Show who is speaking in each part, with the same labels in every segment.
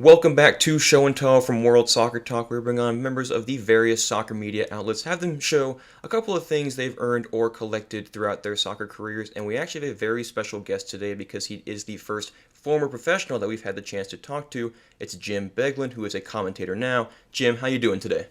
Speaker 1: Welcome back to Show and Tell from World Soccer Talk, where we bring on members of the various soccer media outlets, have them show a couple of things they've earned or collected throughout their soccer careers. And we actually have a very special guest today because he is the first former professional that we've had the chance to talk to. It's Jim Beglin, who is a commentator now. Jim, how you doing today?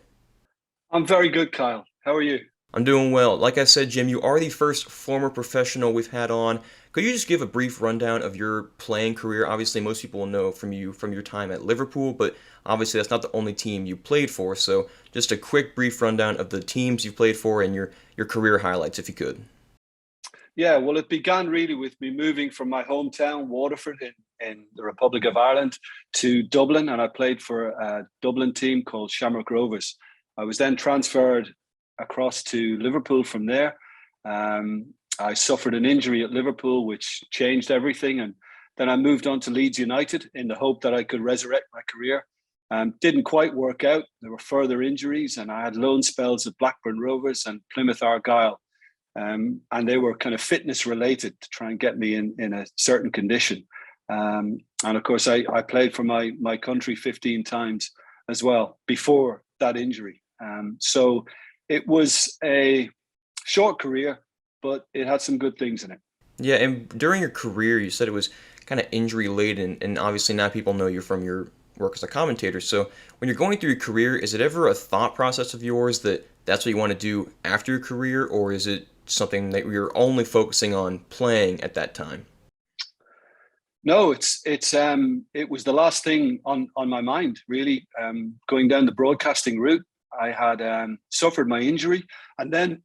Speaker 2: I'm very good, Kyle. How are you?
Speaker 1: I'm doing well. Like I said, Jim, you are the first former professional we've had on. Could you just give a brief rundown of your playing career? Obviously, most people will know from you from your time at Liverpool, but obviously that's not the only team you played for. So just a quick, brief rundown of the teams you've played for and your career highlights, if you could.
Speaker 2: Yeah, well, it began really with me moving from my hometown, Waterford, in the Republic of Ireland, to Dublin, and I played for a Dublin team called Shamrock Rovers. I was then transferred across to Liverpool from there. I suffered an injury at Liverpool, which changed everything, and then I moved on to Leeds United in the hope that I could resurrect my career. Didn't quite work out. There were further injuries, and I had loan spells at Blackburn Rovers and Plymouth Argyle. And they were kind of fitness related to try and get me in a certain condition. And of course, I played for my country 15 times as well before that injury. So it was a short career, but it had some good things in it.
Speaker 1: Yeah, and during your career, you said it was kind of injury laden, and obviously now people know you from your work as a commentator. So when you're going through your career, is it ever a thought process of yours that that's what you want to do after your career, or is it something that you're only focusing on playing at that time?
Speaker 2: No, it was the last thing on my mind really. Going down the broadcasting route, I had suffered my injury, and then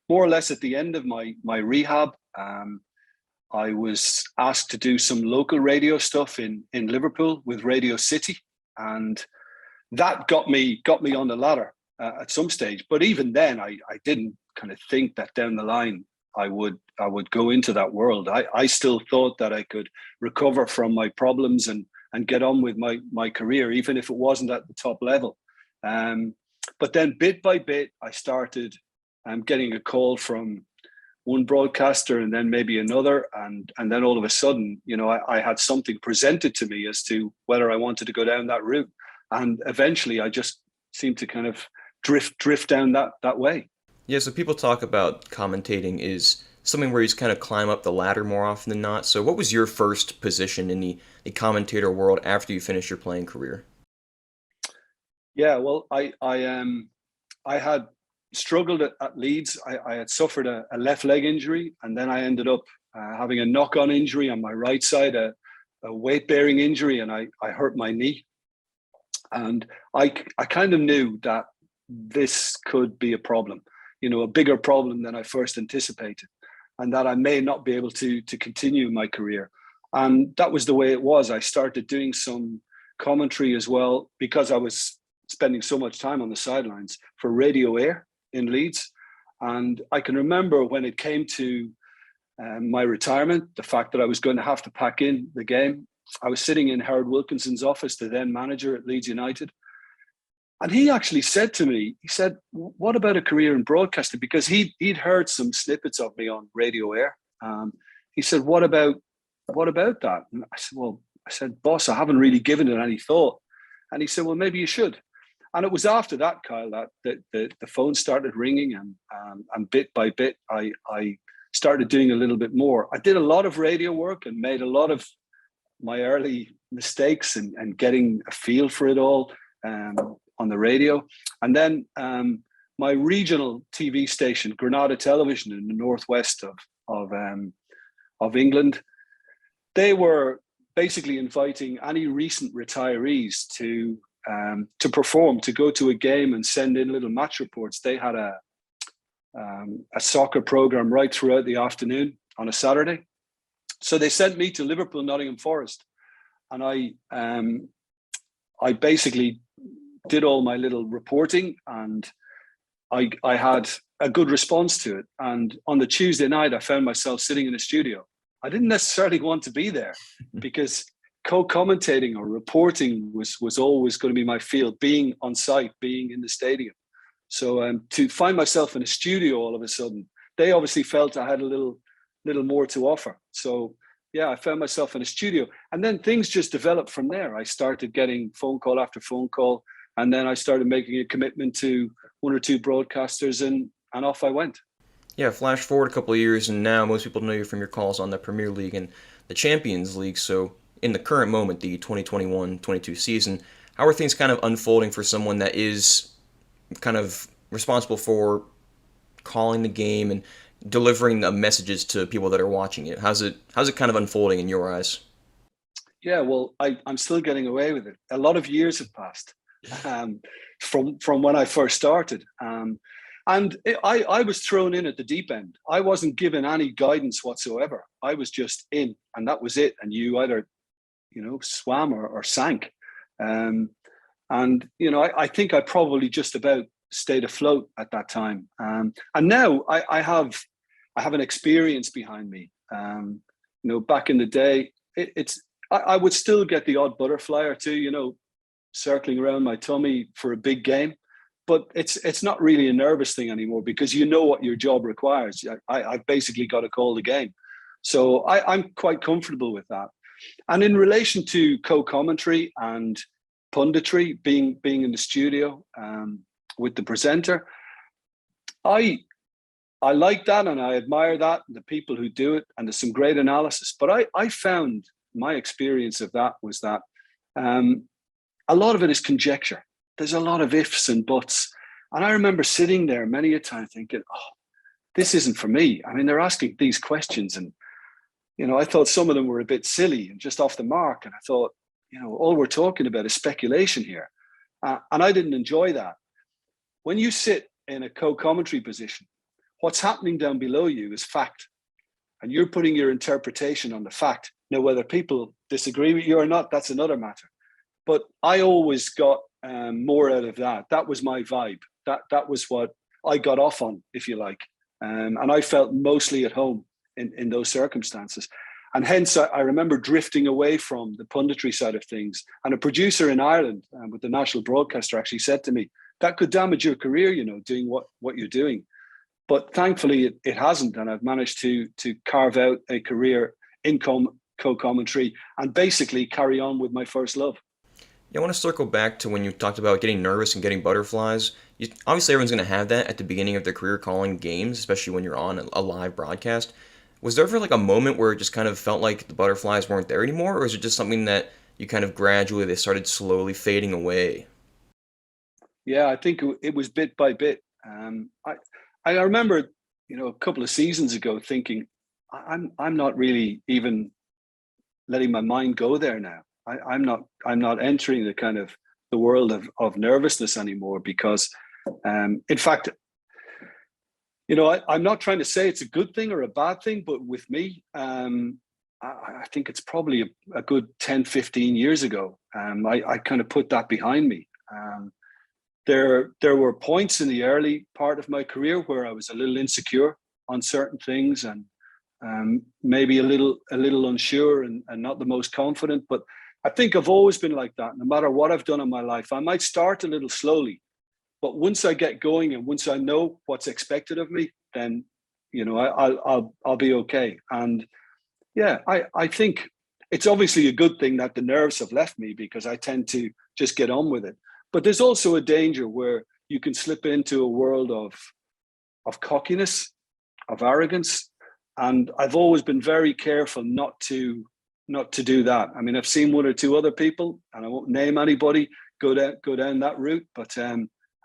Speaker 2: more or less at the end of my rehab, I was asked to do some local radio stuff in Liverpool with Radio City, and that got me on the ladder at some stage. But even then, I didn't kind of think that down the line I would go into that world. I still thought that I could recover from my problems and get on with my career, even if it wasn't at the top level. But then bit by bit, I started getting a call from one broadcaster and then maybe another. And then all of a sudden, I had something presented to me as to whether I wanted to go down that route. And eventually I just seemed to kind of drift down that way.
Speaker 1: Yeah, so people talk about commentating is something where you just kind of climb up the ladder more often than not. So what was your first position in the commentator world after you finished your playing career?
Speaker 2: Yeah, well, I had struggled at Leeds. I had suffered a left leg injury, and then I ended up having a knock-on injury on my right side, a weight-bearing injury, and I hurt my knee. And I kind of knew that this could be a problem, a bigger problem than I first anticipated, and that I may not be able to continue my career. And that was the way it was. I started doing some commentary as well because I was spending so much time on the sidelines for Radio Air in Leeds. And I can remember when it came to my retirement, the fact that I was going to have to pack in the game. I was sitting in Howard Wilkinson's office, the then manager at Leeds United. And he actually said to me, he said, what about a career in broadcasting? Because he'd heard some snippets of me on Radio Air. He said, what about that? And I said, boss, I haven't really given it any thought. And he said, well, maybe you should. And it was after that, Kyle, that the phone started ringing, and bit by bit, I started doing a little bit more. I did a lot of radio work and made a lot of my early mistakes and getting a feel for it all on the radio. And then my regional TV station, Granada Television, in the northwest of England, they were basically inviting any recent retirees to perform, to go to a game and send in little match reports. They had a soccer program right throughout the afternoon on a Saturday. So they sent me to Liverpool, Nottingham Forest, and I basically did all my little reporting, and I had a good response to it. And on the Tuesday night, I found myself sitting in a studio. I didn't necessarily want to be there because co-commentating or reporting was always going to be my field, being on site, being in the stadium. So to find myself in a studio all of a sudden, they obviously felt I had a little more to offer. So yeah, I found myself in a studio, and then things just developed from there. I started getting phone call after phone call, and then I started making a commitment to one or two broadcasters, and off I went.
Speaker 1: Yeah, flash forward a couple of years, and now most people know you from your calls on the Premier League and the Champions League. So, in the current moment, the 2021-22 season, how are things kind of unfolding for someone that is kind of responsible for calling the game and delivering the messages to people that are watching it? How's it kind of unfolding in your eyes?
Speaker 2: Yeah, well, I'm still getting away with it. A lot of years have passed um, from when I first started, and I was thrown in at the deep end. I wasn't given any guidance whatsoever. I was just in, and that was it. And you either swam or sank. Um, and I think I probably just about stayed afloat at that time. And now I have an experience behind me. Back in the day, I would still get the odd butterfly or two, circling around my tummy for a big game, but it's not really a nervous thing anymore because you know what your job requires. I've basically got to call the game, so I'm quite comfortable with that. And in relation to co-commentary and punditry, being in the studio with the presenter, I like that and I admire that, the people who do it, and there's some great analysis. But I found my experience of that was that a lot of it is conjecture. There's a lot of ifs and buts. And I remember sitting there many a time thinking, oh, this isn't for me. I mean, they're asking these questions and, I thought some of them were a bit silly and just off the mark. And I thought, all we're talking about is speculation here. And I didn't enjoy that. When you sit in a co-commentary position, what's happening down below you is fact. And you're putting your interpretation on the fact. Now, whether people disagree with you or not, that's another matter. But I always got more out of that. That was my vibe. That was what I got off on, if you like. And I felt mostly at home in those circumstances. And hence, I remember drifting away from the punditry side of things. And a producer in Ireland with the national broadcaster actually said to me, that could damage your career, doing what you're doing. But thankfully, it hasn't. And I've managed to carve out a career in co-commentary and basically carry on with my first love.
Speaker 1: Yeah, I want to circle back to when you talked about getting nervous and getting butterflies. Obviously, everyone's going to have that at the beginning of their career calling games, especially when you're on a live broadcast. Was there ever like a moment where it just kind of felt like the butterflies weren't there anymore, or is it just something that you kind of gradually, they started slowly fading away?
Speaker 2: Yeah, I think it was bit by bit. I remember, a couple of seasons ago thinking, I'm not really even letting my mind go there now. I'm not entering the kind of the world of nervousness anymore because, in fact, I'm not trying to say it's a good thing or a bad thing, but with me, I think it's probably a good 10, 15 years ago. I kind of put that behind me. There were points in the early part of my career where I was a little insecure on certain things and maybe a little unsure and not the most confident. But I think I've always been like that. No matter what I've done in my life, I might start a little slowly, but once I get going and once I know what's expected of me, then I'll be okay. And yeah, I think it's obviously a good thing that the nerves have left me because I tend to just get on with it. But there's also a danger where you can slip into a world of cockiness, of arrogance, and I've always been very careful not to do that. I mean, I've seen one or two other people, and I won't name anybody, go down that route. But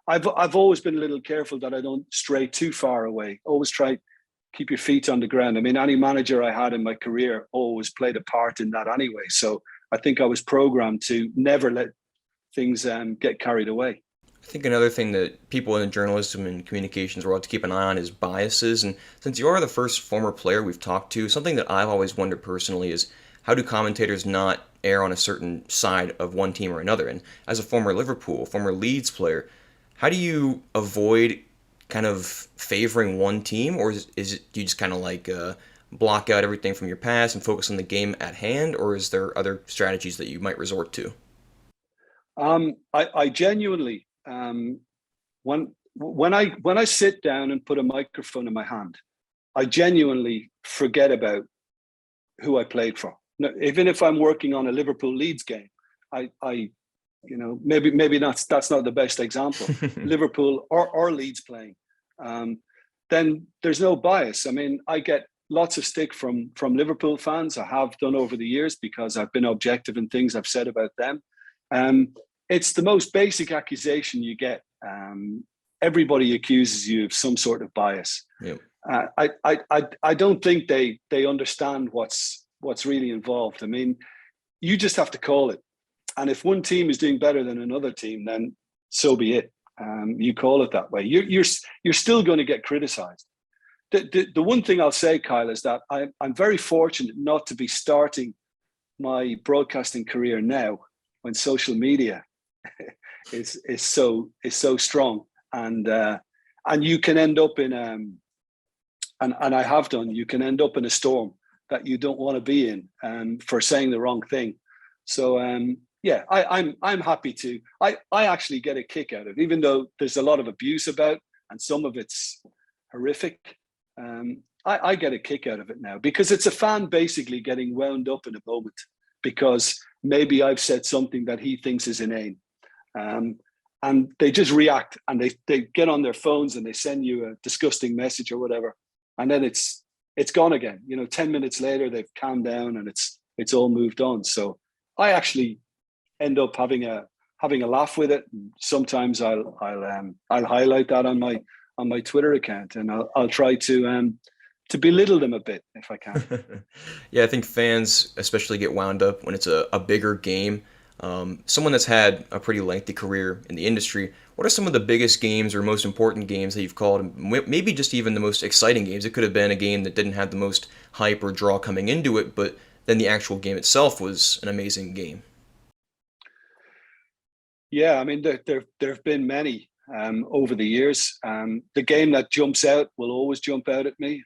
Speaker 2: I've always been a little careful that I don't stray too far away. Always try keep your feet on the ground. I mean, any manager I had in my career always played a part in that anyway. So I think I was programmed to never let things get carried away.
Speaker 1: I think another thing that people in journalism and communications world have to keep an eye on is biases. And since you are the first former player we've talked to, something that I've always wondered personally is how do commentators not err on a certain side of one team or another? And as a former Liverpool, former Leeds player, how do you avoid kind of favoring one team, or is it do you just kind of like block out everything from your past and focus on the game at hand, or is there other strategies that you might resort to?
Speaker 2: I genuinely when I sit down and put a microphone in my hand, I genuinely forget about who I played for. No, even if I'm working on a Liverpool Leeds game, I maybe that's not the best example. Liverpool or Leeds playing, then there's no bias. I mean, I get lots of stick from Liverpool fans. I have done over the years because I've been objective in things I've said about them. It's the most basic accusation you get. Everybody accuses you of some sort of bias.
Speaker 1: Yep.
Speaker 2: I don't think they understand what's really involved. I mean, you just have to call it. And if one team is doing better than another team, then so be it. You call it that way. You're still going to get criticised. The one thing I'll say, Kyle, is that I'm very fortunate not to be starting my broadcasting career now when social media is so strong, and you can end up in and I have done. You can end up in a storm that you don't want to be in for saying the wrong thing. So yeah, I'm happy to. I actually get a kick out of it, even though there's a lot of abuse about and some of it's horrific. I get a kick out of it now because it's a fan basically getting wound up in a moment because maybe I've said something that he thinks is inane. And they just react and they get on their phones and they send you a disgusting message or whatever. And then it's gone again. 10 minutes later, they've calmed down and it's all moved on. So I actually end up having a laugh with it. And sometimes I'll highlight that on my Twitter account, and I'll try to belittle them a bit if I can.
Speaker 1: Yeah, I think fans especially get wound up when it's a bigger game. Someone that's had a pretty lengthy career in the industry, what are some of the biggest games or most important games that you've called? Maybe just even the most exciting games. It could have been a game that didn't have the most hype or draw coming into it, but then the actual game itself was an amazing game.
Speaker 2: Yeah, I mean, there have been many over the years. The game that jumps out, will always jump out at me,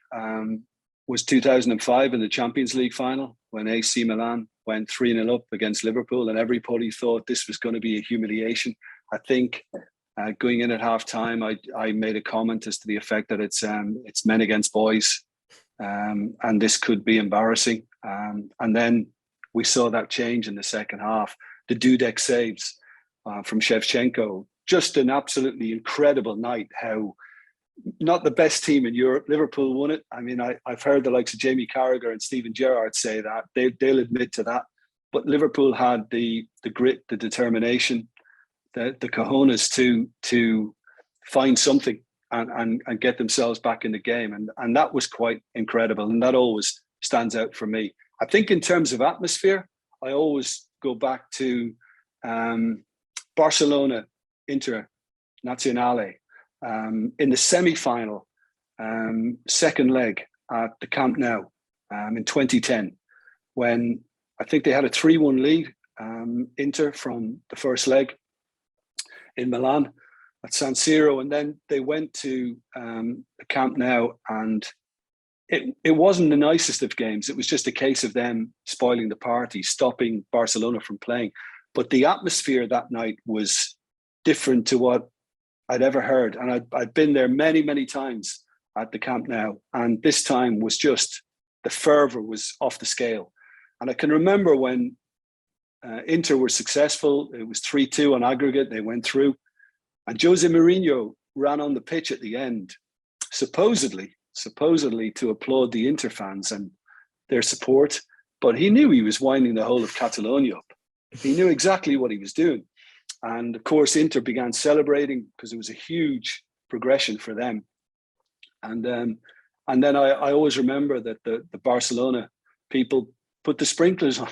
Speaker 2: was 2005 in the Champions League final when AC Milan went 3-0 up against Liverpool, and everybody thought this was going to be a humiliation. I think going in at half time, I made a comment as to the effect that it's men against boys, and this could be embarrassing. And then we saw that change in the second half. The Dudek saves from Shevchenko, just an absolutely incredible night. How not the best team in Europe, Liverpool won it. I mean, I've heard the likes of Jamie Carragher and Steven Gerrard say that. They'll admit to that. But Liverpool had the grit, the determination, the cojones to find something and get themselves back in the game. And that was quite incredible. And that always stands out for me. I think in terms of atmosphere, I always go back to Barcelona Internazionale in the semi-final, second leg at the Camp Nou in 2010, when I think they had a 3-1 lead, Inter, from the first leg in Milan at San Siro, and then they went to the Camp Nou, and it wasn't the nicest of games. It was just a case of them spoiling the party, stopping Barcelona from playing. But the atmosphere that night was different to what I'd ever heard. And I'd been there many, many times at the Camp Nou. And this time was just, the fervour was off the scale. And I can remember when Inter were successful, it was 3-2 on aggregate, they went through. And Jose Mourinho ran on the pitch at the end, supposedly to applaud the Inter fans and their support. But he knew he was winding the whole of Catalonia up. He knew exactly what he was doing. And of course, Inter began celebrating because it was a huge progression for them. And then I always remember that the Barcelona people put the sprinklers on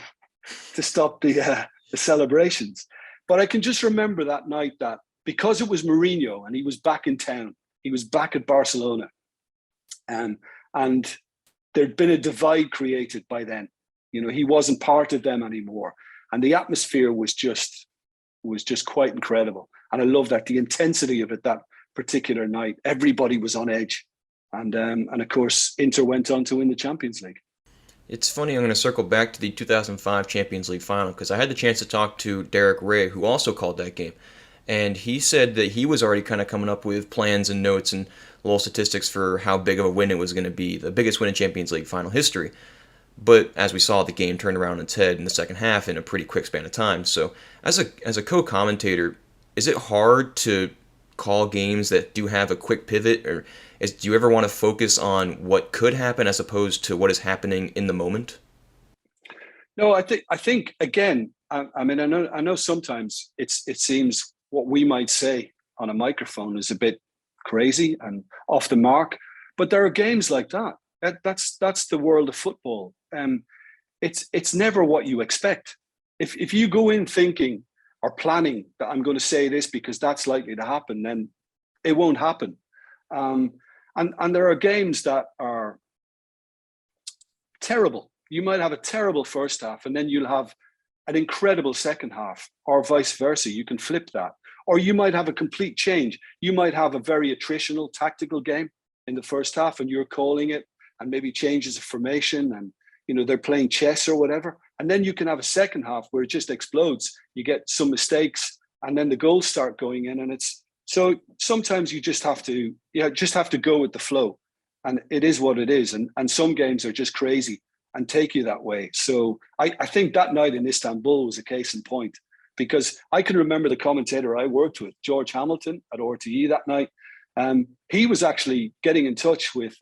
Speaker 2: to stop the celebrations. But I can just remember that night that because it was Mourinho and he was back in town, he was back at Barcelona, and there'd been a divide created by then. He wasn't part of them anymore. And the atmosphere was just quite incredible. And I love that, the intensity of it that particular night. Everybody was on edge. And of course, Inter went on to win the Champions League.
Speaker 1: It's funny, I'm going to circle back to the 2005 Champions League final because I had the chance to talk to Derek Ray, who also called that game. And he said that he was already kind of coming up with plans and notes and little statistics for how big of a win it was going to be, the biggest win in Champions League final history. But as we saw, the game turned around on its head in the second half in a pretty quick span of time. So as a co-commentator, is it hard to call games that do have a quick pivot, or do you ever want to focus on what could happen as opposed to what is happening in the moment?
Speaker 2: No, I think again. I mean, I know sometimes it seems what we might say on a microphone is a bit crazy and off the mark, but there are games like that. That's the world of football. It's never what you expect. If you go in thinking or planning that I'm going to say this because that's likely to happen, then it won't happen. Um, and there are games that are terrible. You might have a terrible first half, and then you'll have an incredible second half, or vice versa. You can flip that. Or you might have a complete change. You might have a very attritional tactical game in the first half, and you're calling it, and maybe changes of formation, and they're playing chess or whatever. And then you can have a second half where it just explodes. You get some mistakes, and then the goals start going in, and it's so sometimes you just have to go with the flow, and it is what it is. And some games are just crazy and take you that way. So I think that night in Istanbul was a case in point, because I can remember the commentator I worked with, George Hamilton at RTE that night. He was actually getting in touch with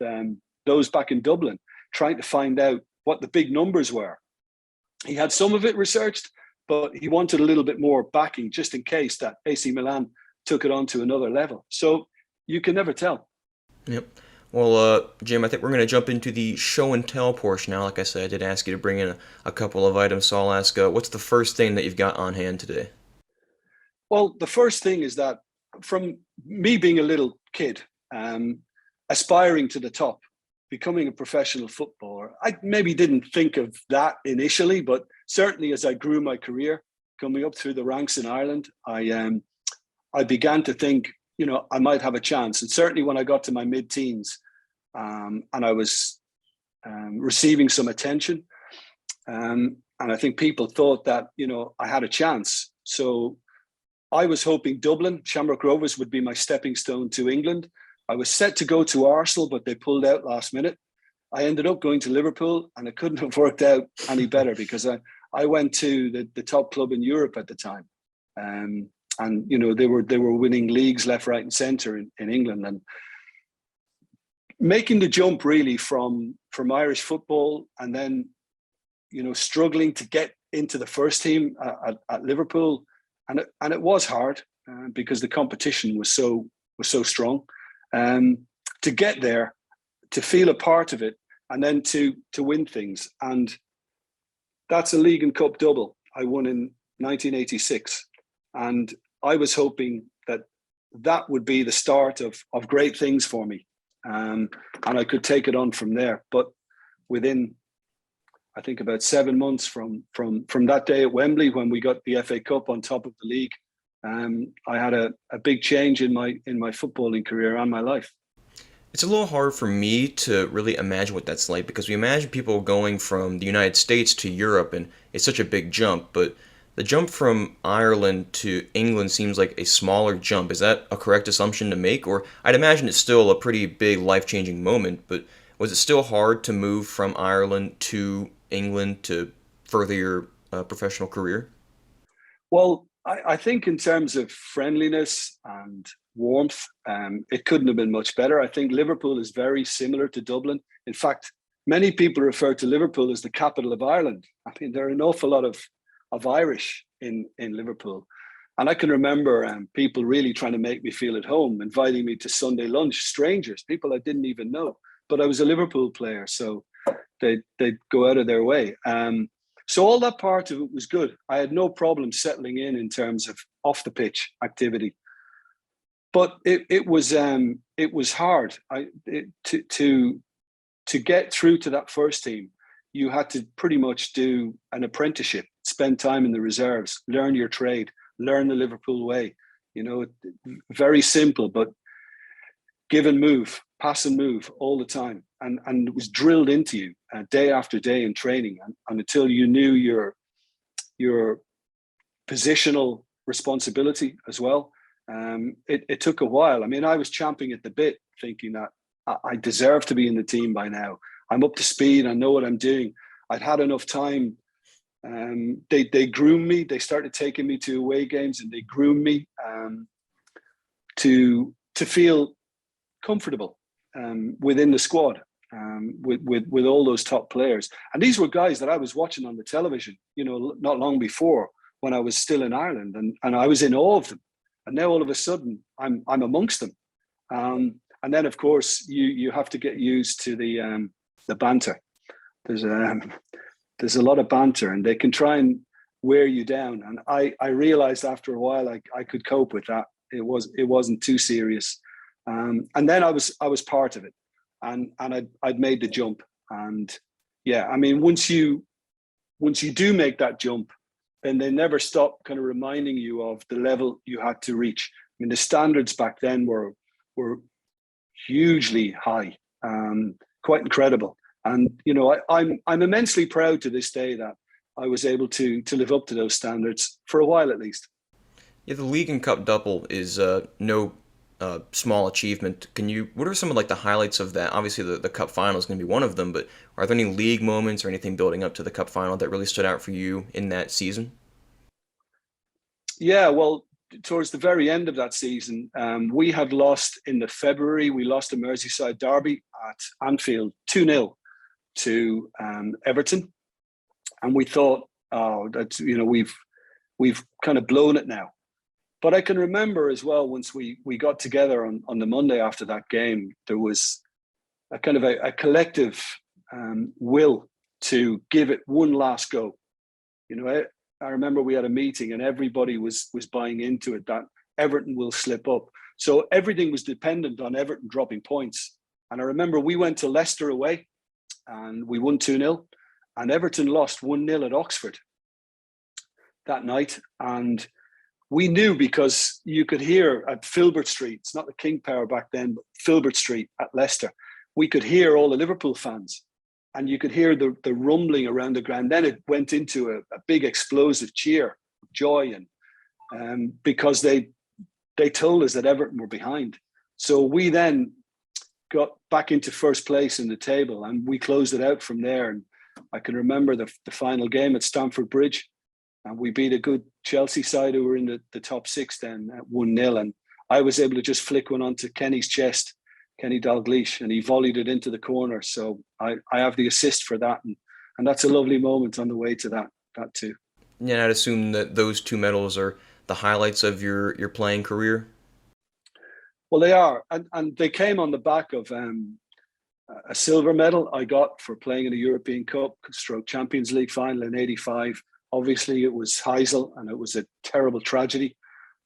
Speaker 2: those back in Dublin, trying to find out what the big numbers were. He had some of it researched, but he wanted a little bit more backing just in case that AC Milan took it on to another level. So you can never tell.
Speaker 1: Yep. Well, Jim, I think we're going to jump into the show and tell portion now. Like I said, I did ask you to bring in a couple of items, so I'll ask, what's the first thing that you've got on hand today?
Speaker 2: Well, the first thing is that from me being a little kid, aspiring to the top, becoming a professional footballer, I maybe didn't think of that initially, but certainly as I grew my career, coming up through the ranks in Ireland, I began to think, I might have a chance. And certainly when I got to my mid-teens, and I was receiving some attention, and I think people thought that, I had a chance. So I was hoping Dublin, Shamrock Rovers, would be my stepping stone to England. I was set to go to Arsenal, but they pulled out last minute. I ended up going to Liverpool, and it couldn't have worked out any better, because I went to the top club in Europe at the time. And they were winning leagues left, right, and centre in England, and making the jump really from Irish football, and then struggling to get into the first team at Liverpool, and it was hard, because the competition was so strong. To get there, to feel a part of it, and then to win things, and that's a league and cup double I won in 1986, and I was hoping that would be the start of great things for me, and I could take it on from there. But within, I think, about 7 months from that day at Wembley, when we got the FA Cup on top of the league, I had a big change in my footballing career and my life.
Speaker 1: It's a little hard for me to really imagine what that's like, because we imagine people going from the United States to Europe, and it's such a big jump, but the jump from Ireland to England seems like a smaller jump. Is that a correct assumption to make? Or I'd imagine it's still a pretty big life-changing moment, but was it still hard to move from Ireland to England to further your professional career?
Speaker 2: Well, I think in terms of friendliness and warmth, it couldn't have been much better. I think Liverpool is very similar to Dublin. In fact, many people refer to Liverpool as the capital of Ireland. I mean, there are an awful lot of Irish in Liverpool. And I can remember people really trying to make me feel at home, inviting me to Sunday lunch, strangers, people I didn't even know. But I was a Liverpool player, so they'd go out of their way. So all that part of it was good. I had no problem settling in terms of off the pitch activity. But it was hard. To get through to that first team, you had to pretty much do an apprenticeship, spend time in the reserves, learn your trade, learn the Liverpool way. Very simple, but give and move, pass and move all the time. And it was drilled into you day after day in training. And until you knew your positional responsibility as well, it took a while. I mean, I was champing at the bit, thinking that I deserve to be in the team by now. I'm up to speed. I know what I'm doing. I'd had enough time. They groomed me. They started taking me to away games, and they groomed me to feel comfortable within the squad with all those top players. And these were guys that I was watching on the television, not long before, when I was still in Ireland, and I was in awe of them. And now all of a sudden, I'm amongst them. And then, of course, you have to get used to the banter. There's a lot of banter, and they can try and wear you down. And I realized after a while I could cope with that. It wasn't too serious. And then I was part of it, and I'd made the jump. And yeah, I mean, once you do make that jump, then they never stop kind of reminding you of the level you had to reach. I mean, the standards back then were hugely high, quite incredible. And I'm immensely proud to this day that I was able to live up to those standards for a while at least.
Speaker 1: Yeah, the league and cup double is no small achievement. What are some of like the highlights of that? Obviously, the cup final is going to be one of them, but are there any league moments or anything building up to the cup final that really stood out for you in that season?
Speaker 2: Yeah, well, towards the very end of that season, we had lost in the February. We lost a Merseyside Derby at Anfield 2-0 to Everton, and we thought, oh, that's we've kind of blown it now. But I can remember as well, once we got together on the Monday after that game, there was a kind of a collective will to give it one last go. I remember we had a meeting and everybody was buying into it that Everton will slip up. So everything was dependent on Everton dropping points. And I remember we went to Leicester away and we won 2-0, and Everton lost 1-0 at Oxford that night. And we knew, because you could hear at Filbert Street, it's not the King Power back then, but Filbert Street at Leicester, we could hear all the Liverpool fans, and you could hear the rumbling around the ground. Then it went into a big explosive cheer, joy, and because they told us that Everton were behind. So we then got back into first place in the table, and we closed it out from there. And I can remember the final game at Stamford Bridge, and we beat a good Chelsea side who were in the top six then at 1-0. And I was able to just flick one onto Kenny's chest, Kenny Dalglish, and he volleyed it into the corner. So I have the assist for that. And that's a lovely moment on the way to that too.
Speaker 1: Yeah, I'd assume that those two medals are the highlights of your playing career.
Speaker 2: Well, they are. And they came on the back of a silver medal I got for playing in a European Cup / Champions League final in '85. Obviously, it was Heysel, and it was a terrible tragedy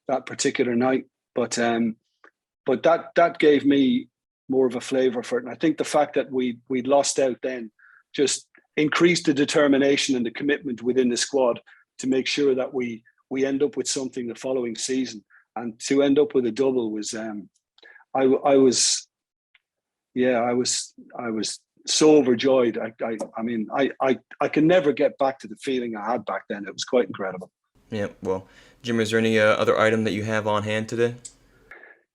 Speaker 2: that particular night. But that gave me more of a flavour for it. And I think the fact that we'd lost out then just increased the determination and the commitment within the squad to make sure that we end up with something the following season. And to end up with a double was, I was so overjoyed. I can never get back to the feeling I had back then. It was quite incredible.
Speaker 1: Yeah, well, Jim, is there any other item that you have on hand today?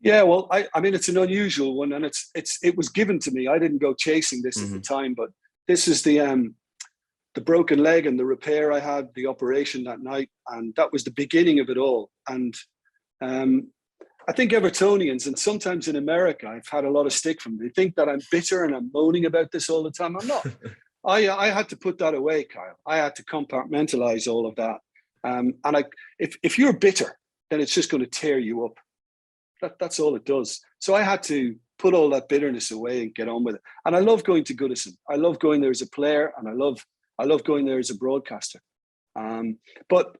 Speaker 2: Yeah, well, I mean, it's an unusual one, and it was given to me. I didn't go chasing this at the time, but this is the broken leg and the repair I had, the operation that night, and that was the beginning of it all. And I think Evertonians, and sometimes in America, I've had a lot of stick from them. They think that I'm bitter and I'm moaning about this all the time. I'm not. I had to put that away, Kyle. I had to compartmentalize all of that. And if you're bitter, then it's just going to tear you up. That's all it does. So I had to put all that bitterness away and get on with it. And I love going to Goodison. I love going there as a player, and I love going there as a broadcaster. But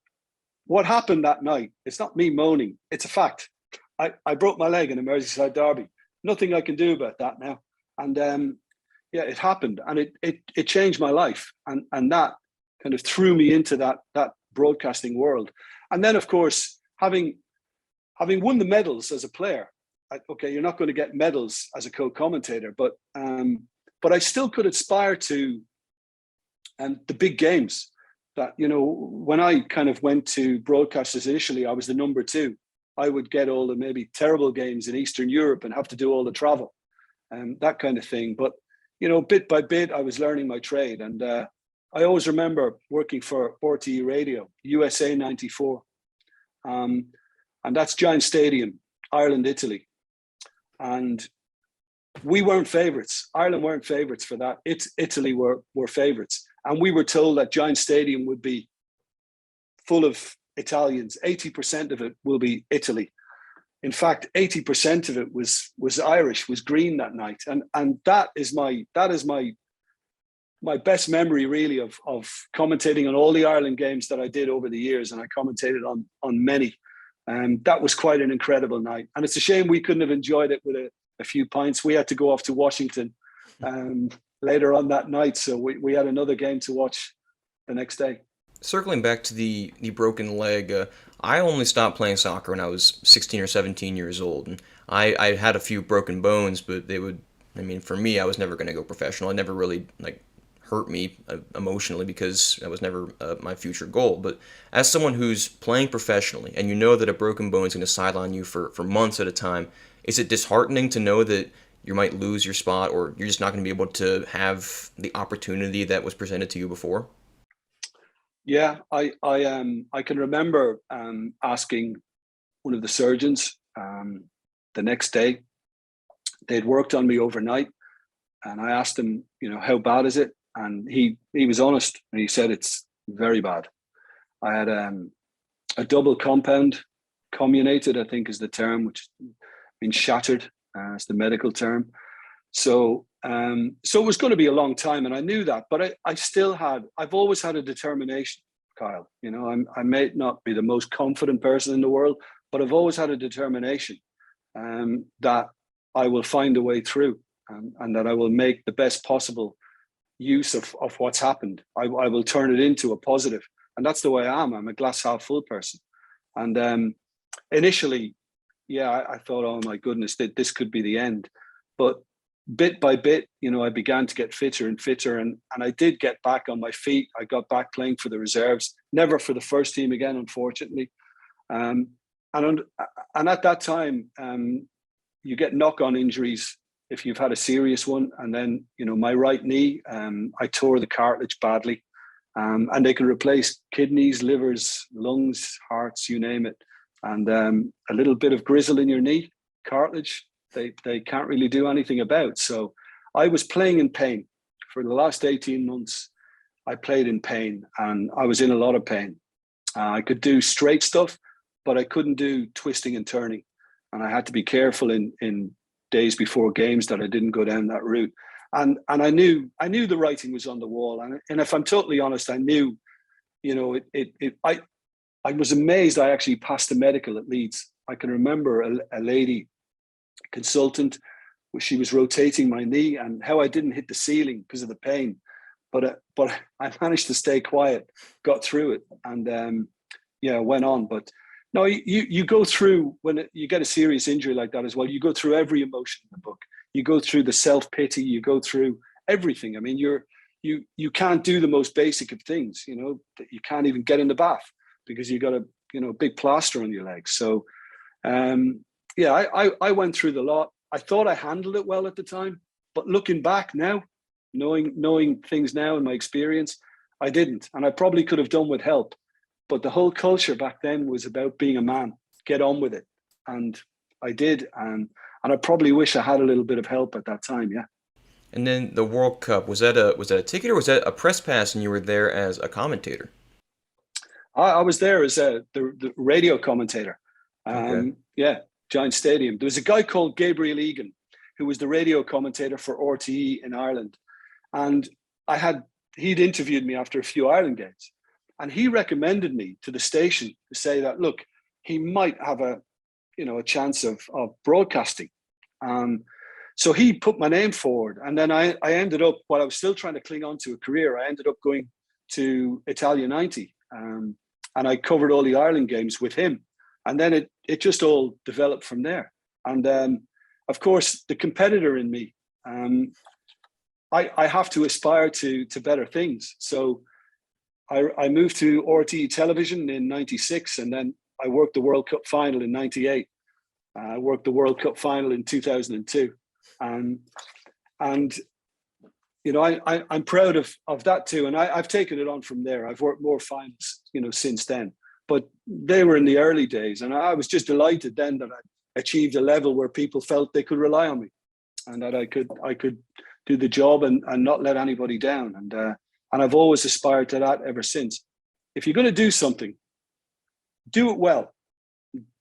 Speaker 2: what happened that night, it's not me moaning. It's a fact. I broke my leg in a Merseyside Derby. Nothing I can do about that now. And yeah, it happened, and it changed my life. And that kind of threw me into that broadcasting world. And then, of course, having won the medals as a player, okay, you're not going to get medals as a co-commentator, but I still could aspire to the big games. That, when I kind of went to broadcasters initially, I was the number 2. I would get all the maybe terrible games in Eastern Europe and have to do all the travel and that kind of thing. But, bit by bit, I was learning my trade. And I always remember working for RTE Radio, USA 94. And that's Giant Stadium, Ireland, Italy. And we weren't favourites. Ireland weren't favourites for that. Italy were favourites. And we were told that Giant Stadium would be full of Italians. 80% of it will be Italy. In fact, 80% of it was Irish, was green that night. And that is my best memory, really, of commentating on all the Ireland games that I did over the years. And I commentated on many. That was quite an incredible night. And it's a shame we couldn't have enjoyed it with a few pints. We had to go off to Washington later on that night. So we had another game to watch the next day.
Speaker 1: Circling back to the broken leg, I only stopped playing soccer when I was 16 or 17 years old. And I had a few broken bones, but for me, I was never going to go professional. It never really, hurt me emotionally because that was never my future goal. But as someone who's playing professionally and you know that a broken bone is going to sideline you for months at a time, is it disheartening to know that you might lose your spot or you're just not going to be able to have the opportunity that was presented to you before?
Speaker 2: Yeah, I can remember asking one of the surgeons the next day. They'd worked on me overnight, and I asked him, how bad is it? And he was honest, and he said it's very bad. I had a double compound, comminuted, I think is the term, which means shattered. It's the medical term. So it was going to be a long time, and I knew that. But I've always had a determination, Kyle. I may not be the most confident person in the world, but I've always had a determination that I will find a way through, and that I will make the best possible use of what's happened. I will turn it into a positive, and that's the way I am. I'm a glass half full person. And initially, I thought, oh my goodness, this could be the end. But bit by bit, I began to get fitter and fitter, and I did get back on my feet. I got back playing for the reserves, never for the first team again, unfortunately. And at that time, you get knock-on injuries if you've had a serious one. And then, my right knee, I tore the cartilage badly, and they can replace kidneys, livers, lungs, hearts, you name it. And a little bit of grizzle in your knee, cartilage, they can't really do anything about. So I was playing in pain for the last 18 months. I played in pain, and I was in a lot of pain. I could do straight stuff, but I couldn't do twisting and turning. And I had to be careful in days before games that I didn't go down that route. And I knew the writing was on the wall. And if I'm totally honest, I knew, I was amazed I actually passed the medical at Leeds. I can remember a lady consultant, she was rotating my knee, and how I didn't hit the ceiling because of the pain. But I managed to stay quiet, got through it, and went on. But no, you go through, when you get a serious injury like that as well, you go through every emotion in the book. You go through the self-pity, you go through everything. I mean, you can't do the most basic of things, you can't even get in the bath because you got a big plaster on your legs. So I went through the lot. I thought I handled it well at the time, but looking back now, knowing things now in my experience, I didn't. And I probably could have done with help. But the whole culture back then was about being a man, get on with it. And I did. And I probably wish I had a little bit of help at that time, yeah.
Speaker 1: And then the World Cup, was that a ticket or was that a press pass and you were there as a commentator?
Speaker 2: I was there as the radio commentator.
Speaker 1: Okay.
Speaker 2: Giant Stadium. There was a guy called Gabriel Egan who was the radio commentator for RTE in Ireland. And he'd interviewed me after a few Ireland games. And he recommended me to the station to say that, look, he might have a chance of broadcasting. So he put my name forward. And then I ended up, while I was still trying to cling on to a career, I ended up going to Italia 90. And I covered all the Ireland games with him. And then it just all developed from there. And of course, the competitor in me, I have to aspire to better things. So I moved to RTE Television in 96, and then I worked the World Cup final in 98. I worked the World Cup final in 2002. And I'm proud of that too, and I've taken it on from there. I've worked more finals, since then. But they were in the early days, and I was just delighted then that I achieved a level where people felt they could rely on me, and that I could do the job and not let anybody down. And I've always aspired to that ever since. If you're going to do something, do it well,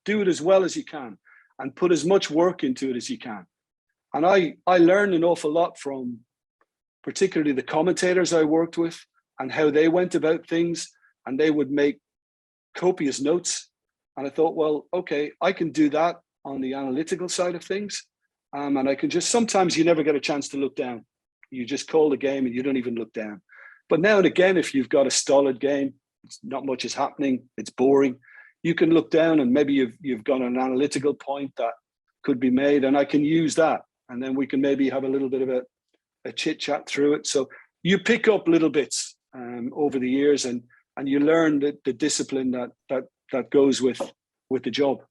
Speaker 2: do it as well as you can, and put as much work into it as you can. And I learned an awful lot from particularly the commentators I worked with and how they went about things, and they would make copious notes. And I thought, well, okay, I can do that on the analytical side of things. And I can just, sometimes you never get a chance to look down. You just call the game and you don't even look down. But now and again, if you've got a stolid game, not much is happening, it's boring, you can look down and maybe you've got an analytical point that could be made, and I can use that. And then we can maybe have a little bit of a chit chat through it. So you pick up little bits over the years, and you learn the discipline that goes with the job.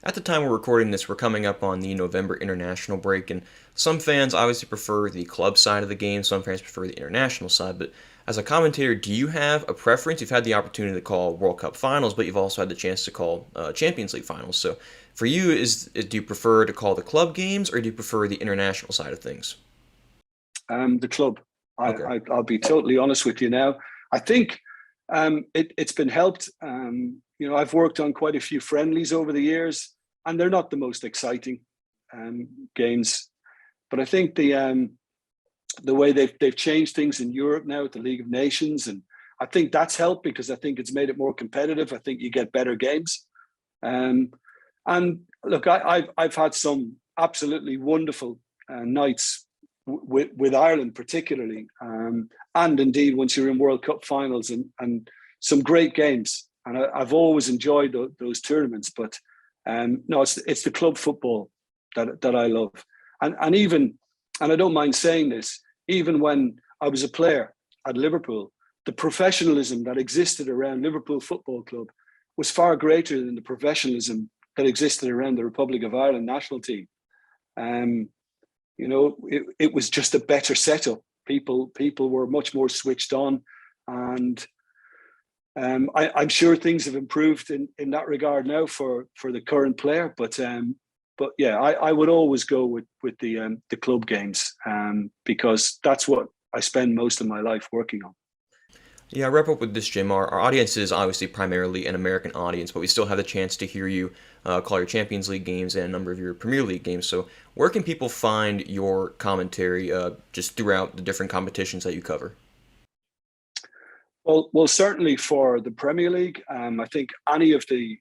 Speaker 1: At the time we're recording this, we're coming up on the November international break, and some fans obviously prefer the club side of the game, some fans prefer the international side, but as a commentator, do you have a preference? You've had the opportunity to call World Cup finals, but you've also had the chance to call Champions League finals. So for you, do you prefer to call the club games, or do you prefer the international side of things?
Speaker 2: The club.
Speaker 1: Okay.
Speaker 2: I'll be totally honest with you now. I think it's been helped. I've worked on quite a few friendlies over the years, and they're not the most exciting games. But I think the way they've changed things in Europe now with the League of Nations, and I think that's helped because I think it's made it more competitive. I think you get better games. And look, I've had some absolutely wonderful nights with Ireland particularly, and indeed once you're in World Cup finals, and some great games. And I've always enjoyed those tournaments. But no, it's the club football that I love. And even, and I don't mind saying this, even when I was a player at Liverpool, the professionalism that existed around Liverpool Football Club was far greater than the professionalism that existed around the Republic of Ireland national team. It was just a better setup. People were much more switched on, and I'm sure things have improved in that regard now for the current player. But yeah, I would always go with the club games, because that's what I spend most of my life working on.
Speaker 1: Yeah, I'll wrap up with this, Jim. Our audience is obviously primarily an American audience, but we still have the chance to hear you call your Champions League games and a number of your Premier League games. So where can people find your commentary just throughout the different competitions that you cover?
Speaker 2: Well, certainly for the Premier League, I think any of the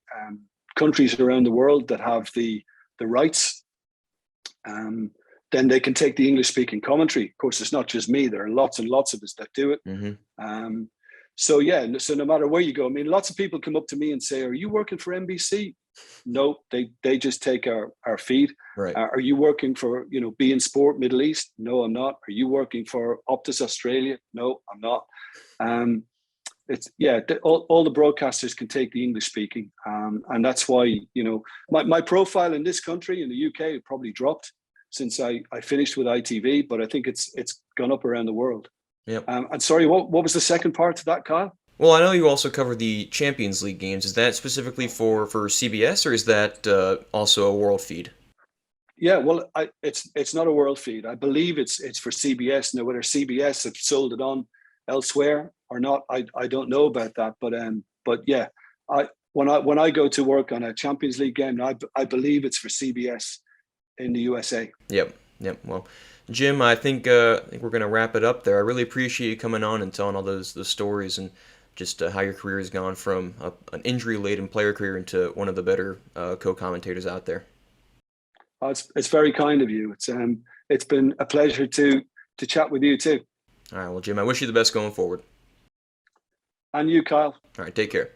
Speaker 2: countries around the world that have the rights, then they can take the English-speaking commentary. Of course, it's not just me. There are lots and lots of us that do it.
Speaker 1: Mm-hmm.
Speaker 2: So no matter where you go, I mean, lots of people come up to me and say, "Are you working for NBC?" No, they just take our feed.
Speaker 1: Right.
Speaker 2: Are you working for Be in Sport Middle East? No, I'm not. Are you working for Optus Australia? No, I'm not. All the broadcasters can take the English speaking, and that's why my profile in this country, in the UK, probably dropped since I finished with ITV, but I think it's gone up around the world.
Speaker 1: Yep.
Speaker 2: And sorry, what was the second part to that, Kyle?
Speaker 1: Well, I know you also cover the Champions League games. Is that specifically for CBS, or is that also a world feed?
Speaker 2: Yeah, well, it's not a world feed. I believe it's for CBS now. Whether CBS have sold it on elsewhere or not, I don't know about that. But yeah, when I go to work on a Champions League game, I believe it's for CBS in the USA.
Speaker 1: Yep. Well, Jim, I think we're going to wrap it up there. I really appreciate you coming on and telling all those stories, and just how your career has gone from an injury-laden player career into one of the better co-commentators out there.
Speaker 2: It's very kind of you. It's been a pleasure to chat with you too.
Speaker 1: All right, well, Jim, I wish you the best going forward.
Speaker 2: And you, Kyle.
Speaker 1: All right, take care.